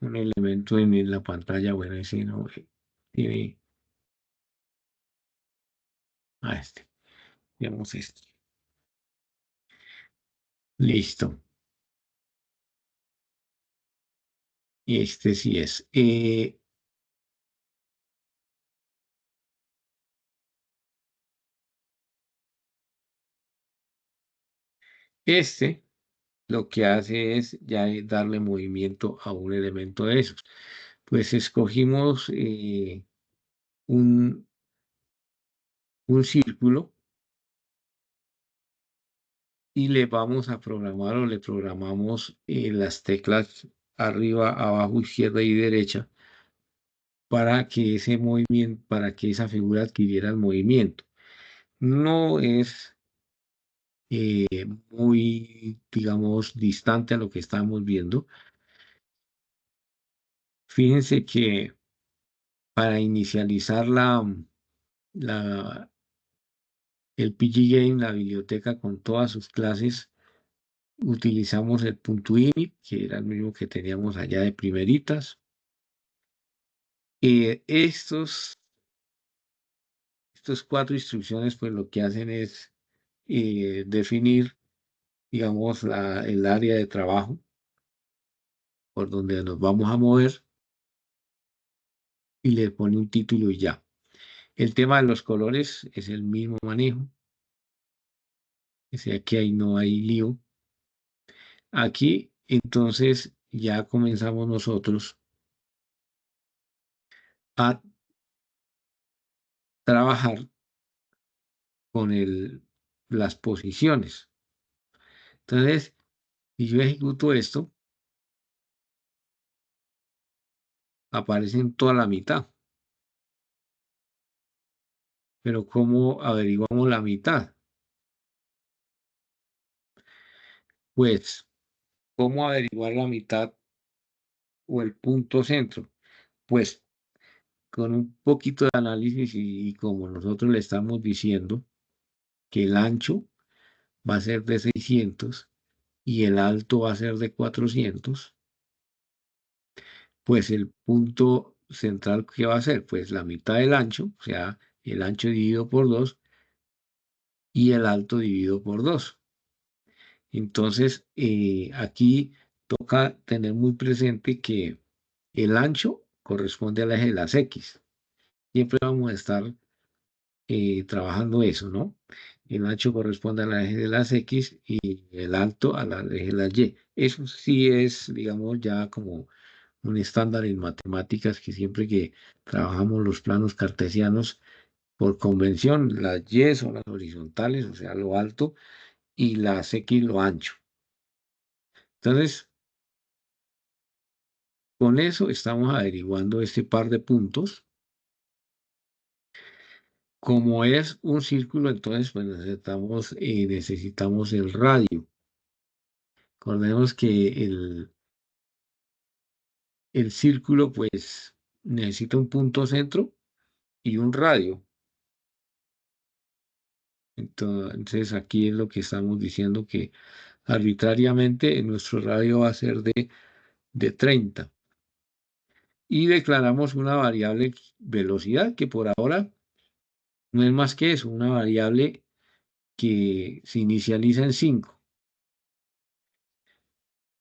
un elemento en la pantalla. Bueno, ese no tiene a este. Digamos este. Listo. Y este sí es. Este lo que hace es ya darle movimiento a un elemento de esos. Pues escogimos un, un círculo y le vamos a programar o le programamos las teclas arriba, abajo, izquierda y derecha para que ese movimiento, para que esa figura adquiriera el movimiento. No es muy, digamos, distante a lo que estamos viendo. Fíjense que para inicializar la, el PG Game, la biblioteca con todas sus clases, utilizamos el punto .init, que era el mismo que teníamos allá de primeritas. Estos cuatro instrucciones, pues lo que hacen es definir, digamos, el área de trabajo por donde nos vamos a mover y le pone un título y ya. El tema de los colores es el mismo manejo, o sea que ahí no hay lío. Aquí, entonces, ya comenzamos nosotros a trabajar con las posiciones. Entonces, si yo ejecuto esto, aparece en toda la mitad. Pero ¿cómo averiguamos la mitad? Pues, ¿cómo averiguar la mitad o el punto centro? Pues con un poquito de análisis y como nosotros le estamos diciendo que el ancho va a ser de 600 y el alto va a ser de 400, pues el punto central, ¿qué va a ser? Pues la mitad del ancho, o sea, el ancho dividido por 2 y el alto dividido por 2. Entonces, aquí toca tener muy presente que el ancho corresponde al eje de las X. Siempre vamos a estar trabajando eso, ¿no? El ancho corresponde al eje de las X y el alto al eje de las Y. Eso sí es, digamos, ya como un estándar en matemáticas que siempre que trabajamos los planos cartesianos, por convención, las Y son las horizontales, o sea, lo alto, y las X lo ancho. Entonces, con eso estamos averiguando este par de puntos. Como es un círculo, entonces pues necesitamos el radio. Recordemos que el círculo pues necesita un punto centro y un radio. Entonces aquí es lo que estamos diciendo que arbitrariamente nuestro radio va a ser de 30. Y declaramos una variable velocidad que por ahora no es más que eso, una variable que se inicializa en 5.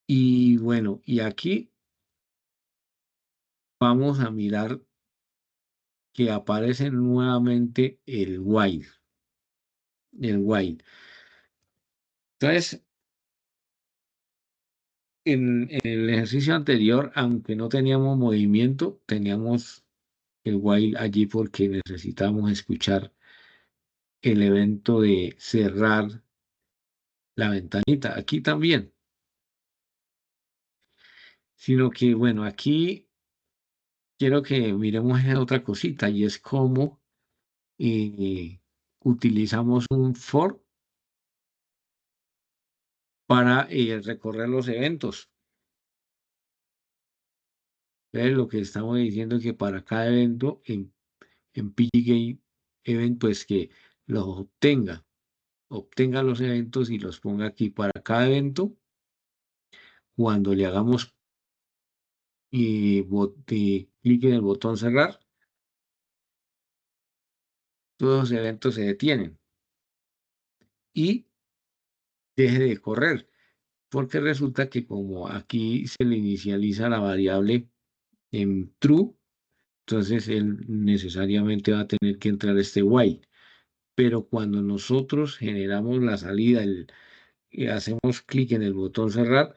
Y bueno, y aquí vamos a mirar que aparece nuevamente el while. Entonces, en el ejercicio anterior, aunque no teníamos movimiento, teníamos el while allí porque necesitamos escuchar el evento de cerrar la ventanita. Aquí también, sino que bueno, aquí quiero que miremos en otra cosita y es cómo utilizamos un for para recorrer los eventos. Entonces, lo que estamos diciendo es que para cada evento en PGGame Event, pues que los obtenga los eventos y los ponga aquí para cada evento. Cuando le hagamos clic en el botón cerrar, todos los eventos se detienen y deje de correr, porque resulta que como aquí se le inicializa la variable en true, entonces él necesariamente va a tener que entrar este while. Pero cuando nosotros generamos la salida y hacemos clic en el botón cerrar,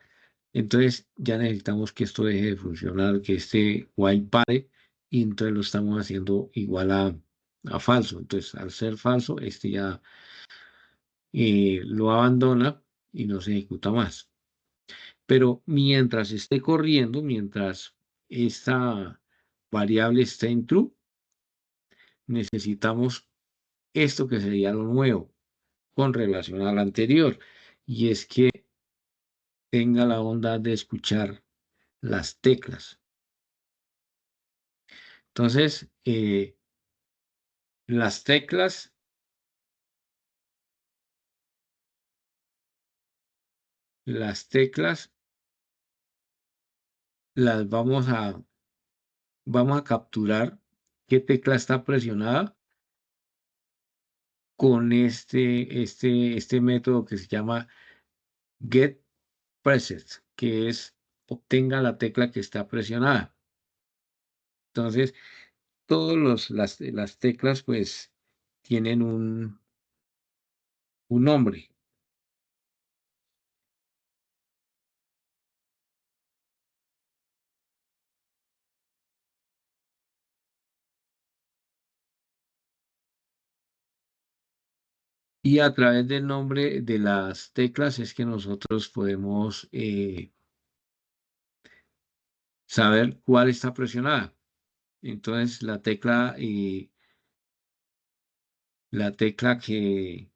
entonces ya necesitamos que esto deje de funcionar, que este while pare, y entonces lo estamos haciendo igual a falso. Entonces, al ser falso, este ya lo abandona y no se ejecuta más. Pero mientras esté corriendo, mientras esta variable esté en true, necesitamos esto que sería lo nuevo con relación a la anterior, y es que tenga la bondad de escuchar las teclas. Entonces, las teclas, las teclas las vamos a capturar qué tecla está presionada con este método que se llama get preset, que es obtenga la tecla que está presionada. Entonces, las teclas pues tienen un nombre. Y a través del nombre de las teclas es que nosotros podemos saber cuál está presionada. Entonces, la tecla que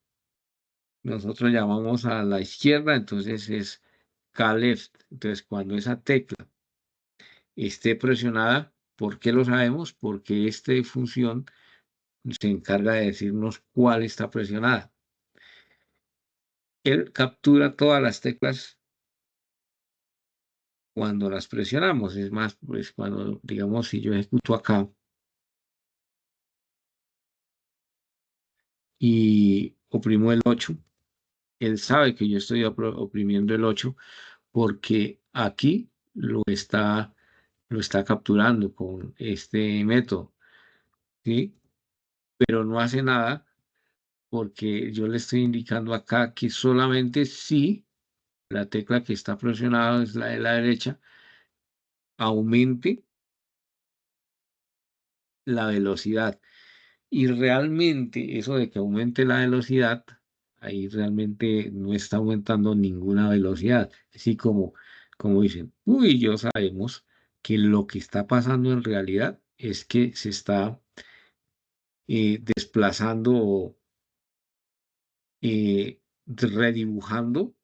nosotros llamamos a la izquierda, entonces es K-left. Entonces, cuando esa tecla esté presionada, ¿por qué lo sabemos? Porque esta función se encarga de decirnos cuál está presionada. Él captura todas las teclas cuando las presionamos. Es más, pues cuando, digamos, si yo ejecuto acá y oprimo el 8, él sabe que yo estoy oprimiendo el 8 porque aquí lo está capturando con este método, ¿sí? Pero no hace nada porque yo le estoy indicando acá que solamente si la tecla que está presionada es la de la derecha, aumente la velocidad. Y realmente eso de que aumente la velocidad, ahí realmente no está aumentando ninguna velocidad. Así como dicen, uy, yo sabemos que lo que está pasando en realidad es que se está desplazando o redibujando,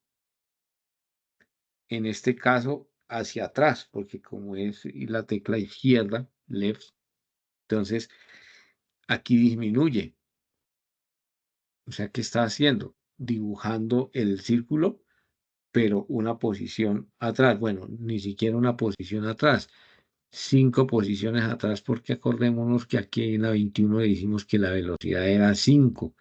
en este caso hacia atrás, porque como es la tecla izquierda, left, entonces aquí disminuye. O sea, ¿qué está haciendo? Dibujando el círculo, pero una posición atrás. Bueno, ni siquiera una posición atrás, 5 posiciones atrás, porque acordémonos que aquí en la 21 le dijimos que la velocidad era 5.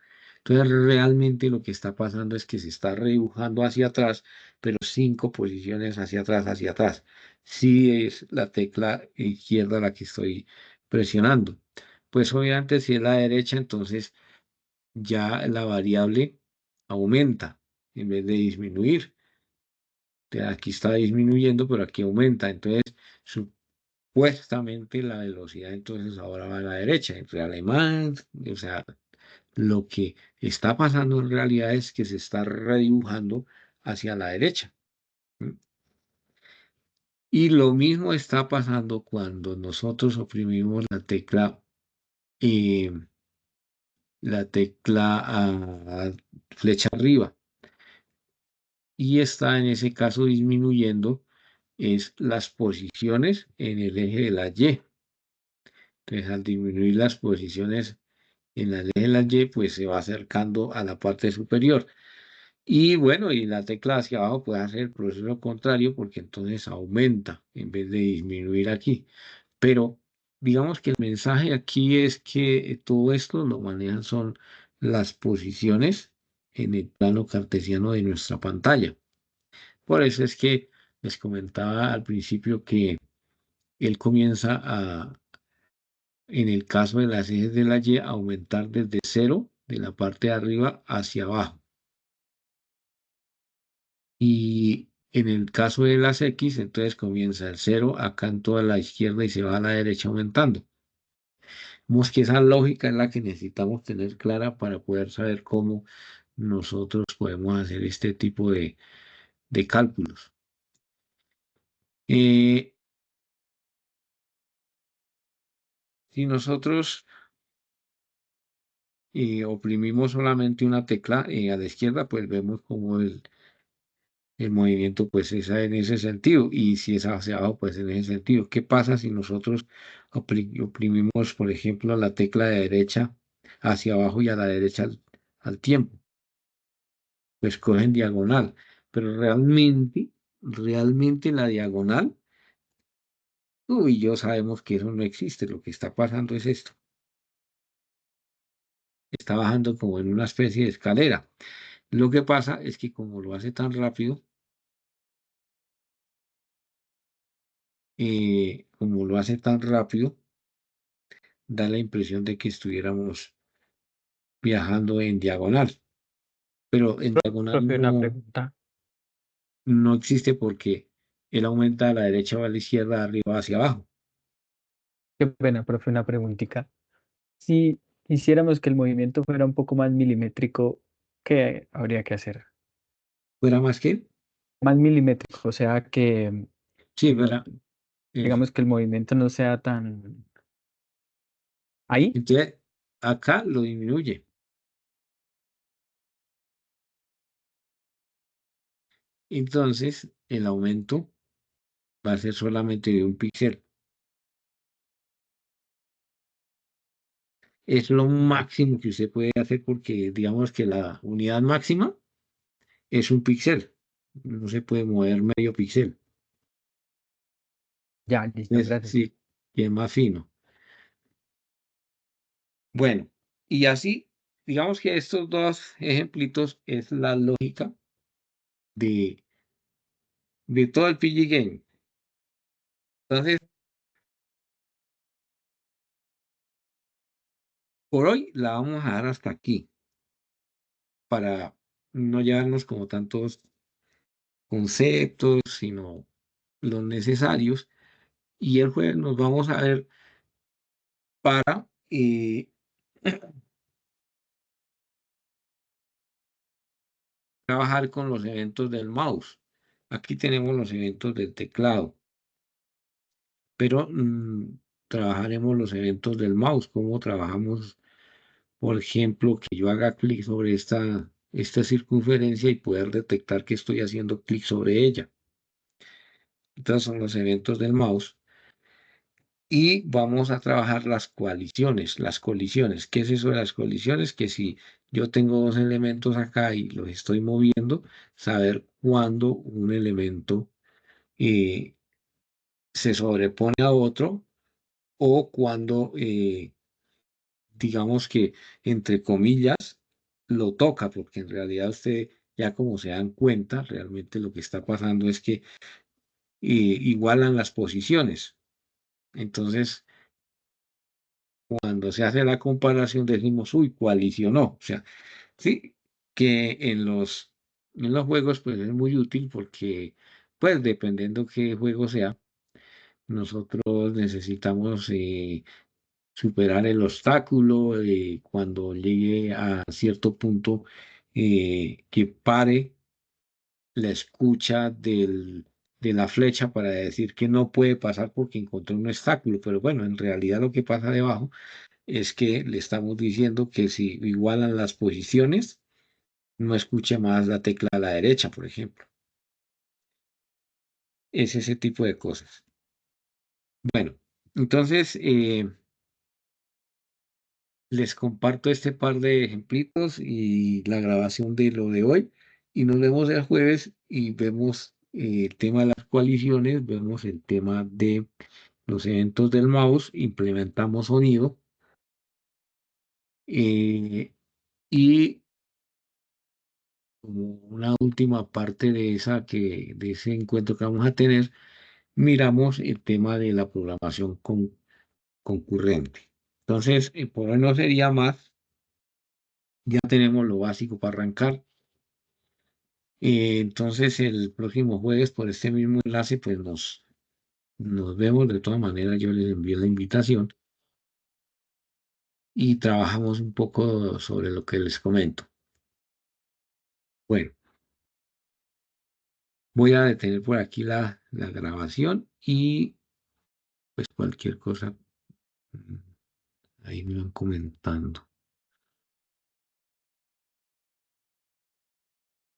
Entonces, realmente lo que está pasando es que se está redibujando hacia atrás, pero 5 posiciones hacia atrás, hacia atrás. Sí es la tecla izquierda la que estoy presionando. Pues obviamente si es la derecha, entonces ya la variable aumenta en vez de disminuir. Aquí está disminuyendo, pero aquí aumenta. Entonces, supuestamente la velocidad entonces ahora va a la derecha. En alemán, o sea, lo que está pasando en realidad es que se está redibujando hacia la derecha. ¿M? Y lo mismo está pasando cuando nosotros oprimimos eh, la tecla flecha arriba. Y está en ese caso disminuyendo es las posiciones en el eje de la Y. Entonces, al disminuir las posiciones en el eje de la Y, pues se va acercando a la parte superior. Y bueno, y la tecla hacia abajo puede hacer el proceso contrario porque entonces aumenta en vez de disminuir aquí. Pero digamos que el mensaje aquí es que todo esto lo manejan son las posiciones en el plano cartesiano de nuestra pantalla. Por eso es que les comentaba al principio que él comienza en el caso de las ejes de la Y, a aumentar desde cero, de la parte de arriba hacia abajo. Y en el caso de las X, entonces comienza el cero acá en toda la izquierda y se va a la derecha aumentando. Vemos que esa lógica es la que necesitamos tener clara para poder saber cómo nosotros podemos hacer este tipo de cálculos. Eh, si nosotros y oprimimos solamente una tecla a la izquierda, pues vemos como el movimiento pues es en ese sentido y si es hacia abajo, pues en ese sentido. ¿Qué pasa si nosotros oprimimos, por ejemplo, la tecla de derecha hacia abajo y a la derecha al tiempo? Pues cogen diagonal, pero realmente la diagonal, tú y yo sabemos que eso no existe. Lo que está pasando es esto. Está bajando como en una especie de escalera. Lo que pasa es que como lo hace tan rápido, como lo hace tan rápido, da la impresión de que estuviéramos viajando en diagonal. Pero en diagonal Profe, una pregunta. no existe porque él aumenta a la derecha o a la izquierda, de arriba hacia abajo. Qué pena, profe, una preguntita. Si quisiéramos que el movimiento fuera un poco más milimétrico, ¿qué habría que hacer? ¿Fuera más que? Más milimétrico, o sea, Sí, que no, fuera eso. digamos que el movimiento no sea tan ahí. Entonces, acá lo disminuye. Entonces, el aumento va a ser solamente de un píxel. Es lo máximo que usted puede hacer porque digamos que la unidad máxima es un píxel. No se puede mover medio píxel. Ya, listo, gracias. Sí, y es más fino. Bueno, y así, digamos que estos dos ejemplitos es la lógica de, de todo el PG Game. Entonces, por hoy la vamos a dejar hasta aquí para no llevarnos como tantos conceptos, sino los necesarios. Y el jueves nos vamos a ver para trabajar con los eventos del mouse. Aquí tenemos los eventos del teclado, pero trabajaremos los eventos del mouse, cómo trabajamos, por ejemplo, que yo haga clic sobre esta circunferencia y poder detectar que estoy haciendo clic sobre ella. Estos son los eventos del mouse. Y vamos a trabajar las coaliciones, las colisiones. ¿Qué es eso de las colisiones? Que si yo tengo dos elementos acá y los estoy moviendo, saber cuándo un elemento eh, se sobrepone a otro o cuando, digamos que, entre comillas, lo toca, porque en realidad usted, ya como se dan cuenta, realmente lo que está pasando es que igualan las posiciones. Entonces, cuando se hace la comparación decimos, uy, coalicionó. O sea, sí, que en los juegos pues es muy útil porque pues dependiendo qué juego sea, nosotros necesitamos superar el obstáculo cuando llegue a cierto punto que pare la escucha de la flecha para decir que no puede pasar porque encontró un obstáculo. Pero bueno, en realidad lo que pasa debajo es que le estamos diciendo que si igualan las posiciones, no escuche más la tecla a la derecha, por ejemplo. Es ese tipo de cosas. Bueno, entonces les comparto este par de ejemplitos y la grabación de lo de hoy. Y nos vemos el jueves y vemos el tema de las coaliciones, vemos el tema de los eventos del mouse, implementamos sonido y como una última parte de de ese encuentro que vamos a tener, miramos el tema de la programación concurrente. Entonces, por hoy no sería más, ya tenemos lo básico para arrancar. Entonces, el próximo jueves, por este mismo enlace, pues nos vemos. De todas maneras, yo les envío la invitación y trabajamos un poco sobre lo que les comento. Bueno, voy a detener por aquí la grabación y pues cualquier cosa, mm, ahí me van comentando.